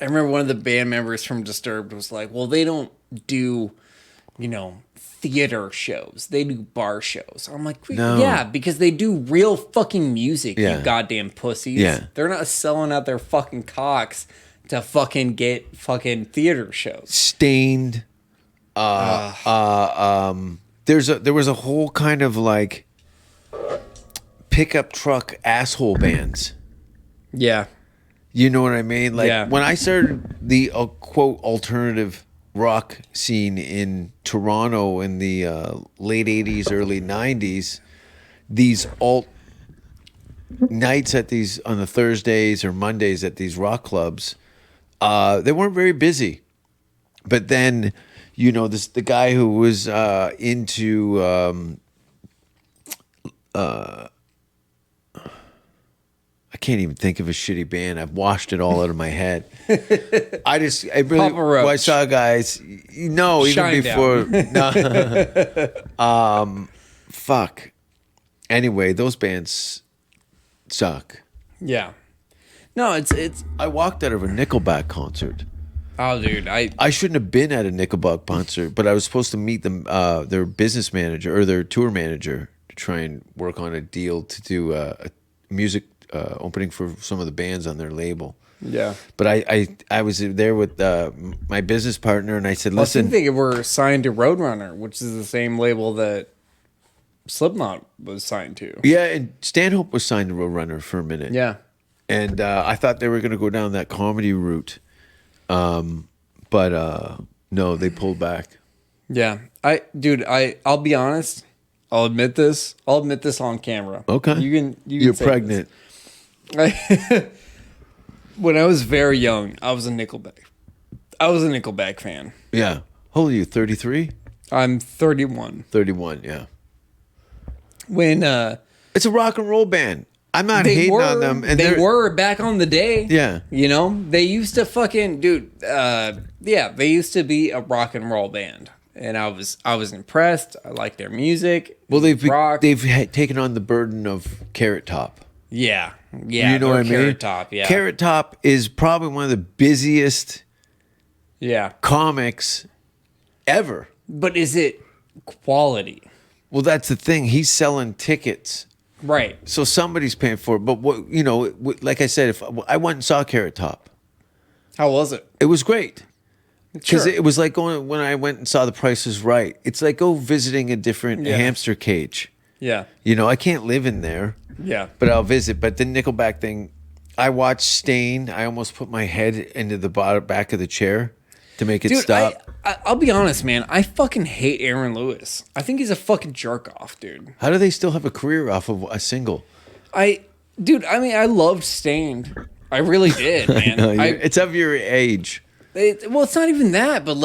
I remember one of the band members from Disturbed was like, well, they don't do, theater shows. They do bar shows. I'm like, No. yeah, because they do real fucking music, Yeah. you goddamn pussies. Yeah. They're not selling out their fucking cocks to fucking get fucking theater shows. Stained. There was a whole kind of like pickup truck asshole bands. Yeah. You know what I mean? Like Yeah. when I started the quote alternative rock scene in Toronto in the late 80s, early 90s, these alt nights at these on the Thursdays or Mondays at these rock clubs, they weren't very busy. But then, the guy who was into I can't even think of a shitty band. I've washed it all out of my head. I really, Papa Roach. I saw guys. No, even Shinedown. before. No. Fuck. Anyway, those bands suck. Yeah. No, it's. I walked out of a Nickelback concert. Oh, dude, I shouldn't have been at a Nickelback concert, but I was supposed to meet them, their business manager or their tour manager, to try and work on a deal to do a music opening for some of the bands on their label. Yeah. But I was there with my business partner, and I said, I listen. think they were signed to Roadrunner, which is the same label that Slipknot was signed to. Yeah, and Stanhope was signed to Roadrunner for a minute. Yeah. And I thought they were going to go down that comedy route. But no, they pulled back. Yeah. I'll be honest. I'll admit this. I'll admit this on camera. Okay. You're say pregnant. this. When I was very young, I was a Nickelback fan. Yeah. How old are you, 33? I'm 31. 31, yeah. When It's a rock and roll band. I'm not hating on them. And they were back on the day. Yeah. They used to fucking they used to be a rock and roll band. And I was impressed. I liked their music. Well, they've rock. taken on the burden of Carrot Top. Yeah. You know what I mean? Carrot Top, yeah. Carrot Top is probably one of the busiest Yeah. comics ever. But is it quality? Well, that's the thing. He's selling tickets. Right. So somebody's paying for it. But, like I said, if I went and saw Carrot Top. How was it? It was great. Because Sure. it was like going when I went and saw The Price is Right. It's like visiting a different hamster cage. Yeah. I can't live in there. Yeah. But I'll visit. But the Nickelback thing, I watched Stain. I almost put my head into the back of the chair to make it Dude, stop. I'll be honest, man. I fucking hate Aaron Lewis. I think he's a fucking jerk off, dude. How do they still have a career off of a single? I loved Stained. I really did, man. No, it's of your age. It's not even that, but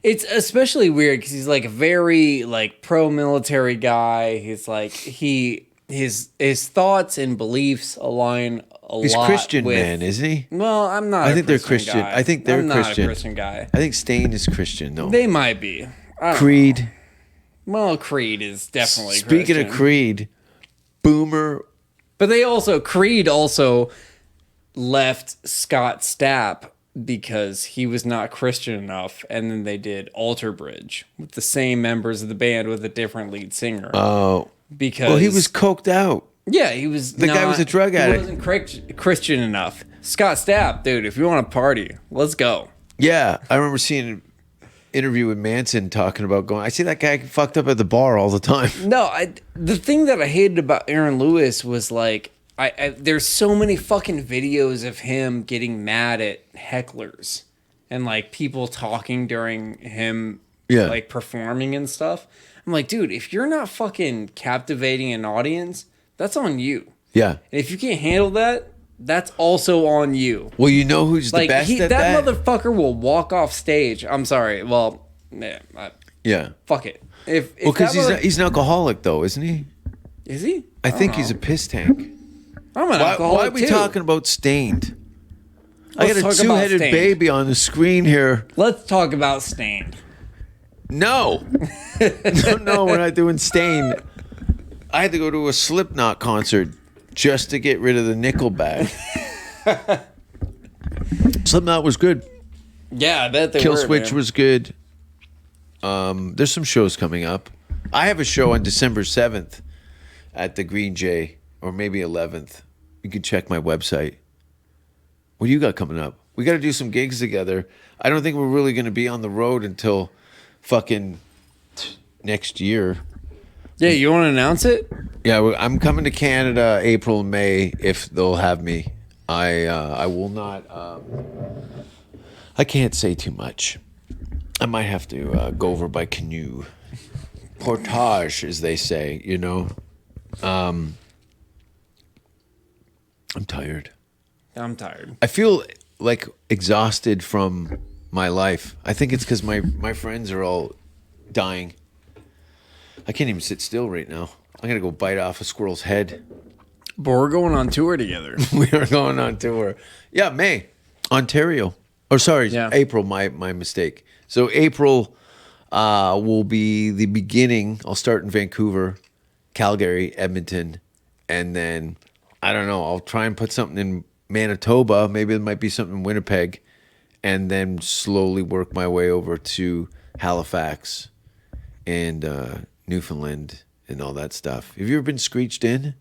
it's especially weird because he's like a very pro-military guy. He's like his thoughts and beliefs align a He's lot. Christian with, man, isn't he? Well, I'm not. I think they're Christian. Guy. I think they're I'm Christian. not a Christian guy. I think Stain is Christian. No, They might be. I don't Creed. know. Well, Creed is definitely. Speaking Christian. of Creed, Boomer. But Creed also left Scott Stapp because he was not Christian enough, and then they did Alter Bridge with the same members of the band with a different lead singer. Oh, because well, he was coked out. Yeah, he was. The guy was a drug addict. He wasn't Christian enough. Scott Stapp, dude, if you want to party, let's go. Yeah, I remember seeing an interview with Manson talking about going. I see that guy fucked up at the bar all the time. No, the thing that I hated about Aaron Lewis was there's so many fucking videos of him getting mad at hecklers and people talking during him performing and stuff. I'm like, dude, if you're not fucking captivating an audience, that's on you. Yeah. And if you can't handle that, that's also on you. Well, you know who's the best at that? That motherfucker will walk off stage. I'm sorry. Well, Yeah. Fuck it. If Because he's an alcoholic, though, isn't he? Is he? I think he's a piss tank. I'm an alcoholic Why are we too. talking about Stained? I Let's got a talk about two-headed Stained. baby on the screen here. Let's talk about Stained. No. No, we're not doing Stained. I had to go to a Slipknot concert just to get rid of the Nickelback. Slipknot was good. Yeah, I bet they Kill were. Switch man. was good. There's some shows coming up. I have a show on December 7th at the Green Jay, or maybe 11th. You can check my website. What do you got coming up? We got to do some gigs together. I don't think we're really going to be on the road until fucking next year. Yeah, you want to announce it? Yeah, I'm coming to Canada April and May if they'll have me. I will not. I can't say too much. I might have to go over by canoe. Portage, as they say, you know. I'm tired. I'm tired. I feel like exhausted from my life. I think it's because my friends are all dying. I can't even sit still right now. I'm going to go bite off a squirrel's head. But we're going on tour together. We are going on tour. Yeah, May. Ontario. Or sorry, Yeah. April, my mistake. So April will be the beginning. I'll start in Vancouver, Calgary, Edmonton, and then, I don't know, I'll try and put something in Manitoba. Maybe there might be something in Winnipeg, and then slowly work my way over to Halifax and Newfoundland and all that stuff. Have you ever been screeched in?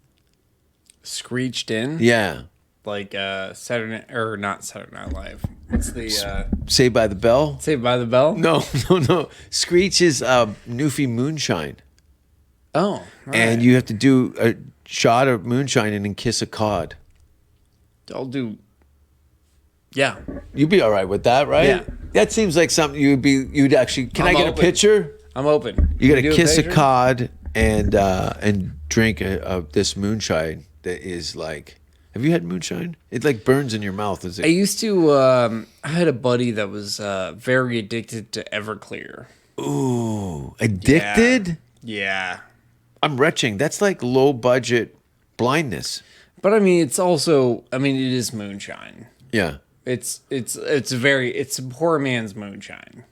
Screeched in? Yeah. Like Saturday, or not Saturday Night Live. What's the Saved by the Bell? Saved by the Bell? No. Screech is Newfie Moonshine. Oh. all And right. you have to do a shot of moonshine and then kiss a cod. I'll do. Yeah. You'd be all right with that, right? Yeah. That seems like something you'd actually. Can I'm I get open. a picture? I'm open. You got do to kiss a picture? cod and drink this moonshine that is like. Have you had moonshine? It like burns in your mouth. Is I it? used to. I had a buddy that was very addicted to Everclear. Ooh, addicted? Yeah. I'm retching. That's like low budget blindness. But I mean, it's also. I mean, it is moonshine. Yeah. It's a poor man's moonshine.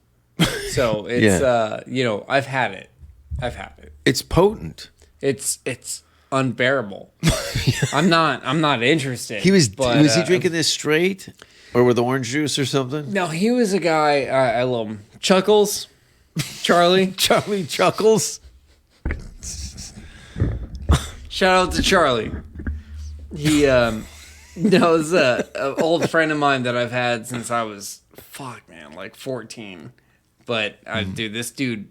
So it's Yeah. I've had it. It's potent. It's unbearable. I'm not interested. Was but, he drinking this straight or with orange juice or something? No, he was a guy. I love him. Chuckles, Charlie. Charlie Chuckles. Shout out to Charlie. He knows an old friend of mine that I've had since I was like 14. But dude, this dude,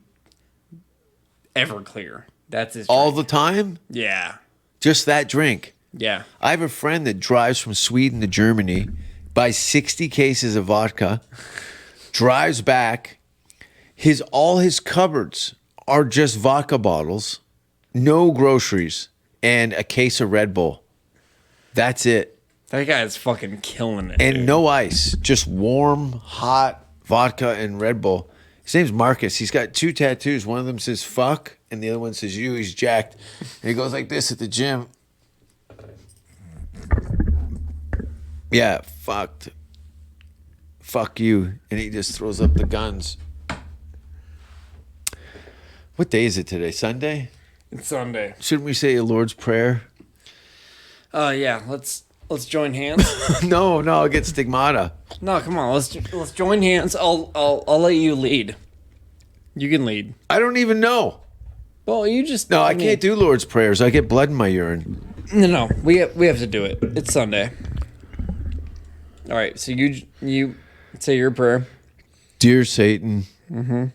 Everclear. That's his. All drink. the time? Yeah. Just that drink. Yeah. I have a friend that drives from Sweden to Germany, buys 60 cases of vodka, drives back. All his cupboards are just vodka bottles, no groceries, and a case of Red Bull. That's it. That guy is fucking killing it. And dude. no ice, just warm, hot vodka and Red Bull. His name's Marcus. He's got 2 tattoos. One of them says fuck, and the other one says you. He's jacked. And he goes like this at the gym. Yeah, fucked. Fuck you. And he just throws up the guns. What day is it today? Sunday? It's Sunday. Shouldn't we say a Lord's Prayer? Yeah. Let's join hands. No, I'll get stigmata. No, come on. Let's join hands. I'll let you lead. You can lead. I don't even know. Well, you just No, I can't do Lord's Prayers. I get blood in my urine. No. We have to do it. It's Sunday. All right. So you say your prayer. Dear Satan,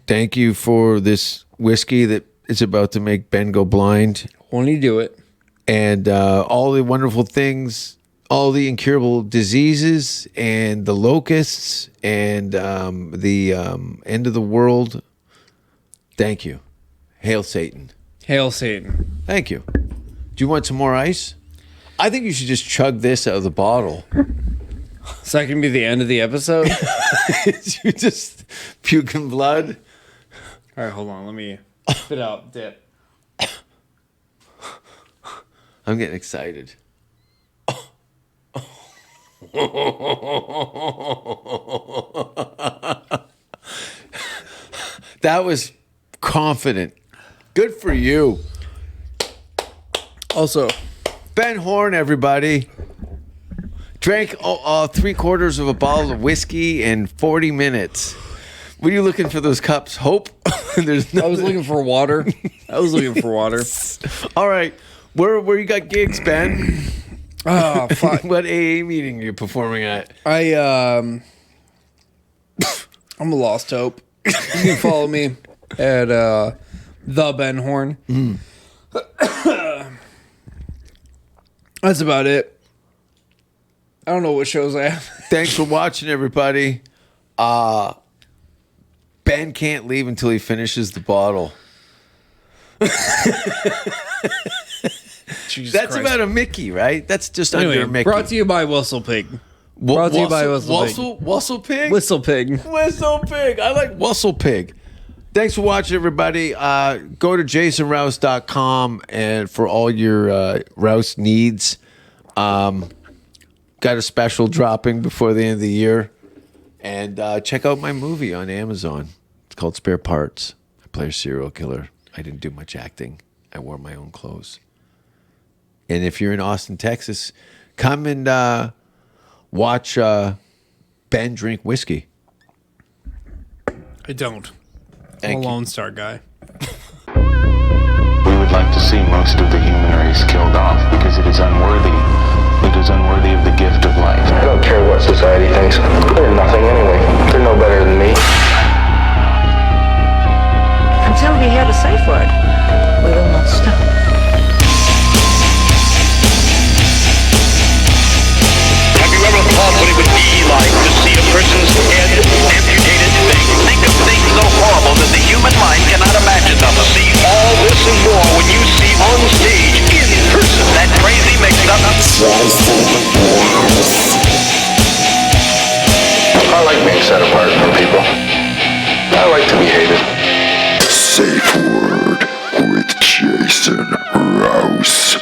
thank you for this whiskey that is about to make Ben go blind, When you do it, and all the wonderful things, all the incurable diseases, and the locusts, and the end of the world. Thank you. Hail Satan. hail Satan. Thank you. Do you want some more ice? I think you should just chug this out of the bottle. So that can be the end of the episode. You just puking blood. All right, hold on. Let me spit out dip. I'm getting excited. That was confident. Good for you. Also, Ben Horn, everybody. Drank 3/4 of a bottle of whiskey in 40 minutes. What are you looking for those cups? Hope? There's I was looking for water. All right. Where you got gigs, Ben? Oh, fuck. What AA meeting are you performing at? I'm a lost hope. You can follow me at the Ben Horn. That's about it. I don't know what shows I have. Thanks for watching, everybody. Ben can't leave until he finishes the bottle. Jesus That's Christ. about a Mickey, right? That's just Anyway, under a Mickey. brought to you by Whistle Pig. Brought to you by Whistle Pig. Whistle Pig? Whistle Pig. Whistle Pig. I like Whistle Pig. Thanks for watching, everybody. Go to jasonrouse.com and for all your Rouse needs. Got a special dropping before the end of the year. And check out my movie on Amazon. It's called Spare Parts. I play a serial killer. I didn't do much acting. I wore my own clothes. And if you're in Austin, Texas, come and watch Ben drink whiskey. I don't. Thank I'm a you. Lone Star guy. We would like to see most of the human race killed off because it is unworthy. It is unworthy of the gift of life. I don't care what society thinks. They're nothing anyway. They're no better than me. Until we hear the safe word, we will not stop. Have you ever thought what it would be like to see a person's head amputated? Think of things so horrible that the human mind cannot imagine them. See all this and more when you see on stage, in person, that crazy mix-up. I like being set apart from people. I like to be hated. Safe word with Jason Rouse.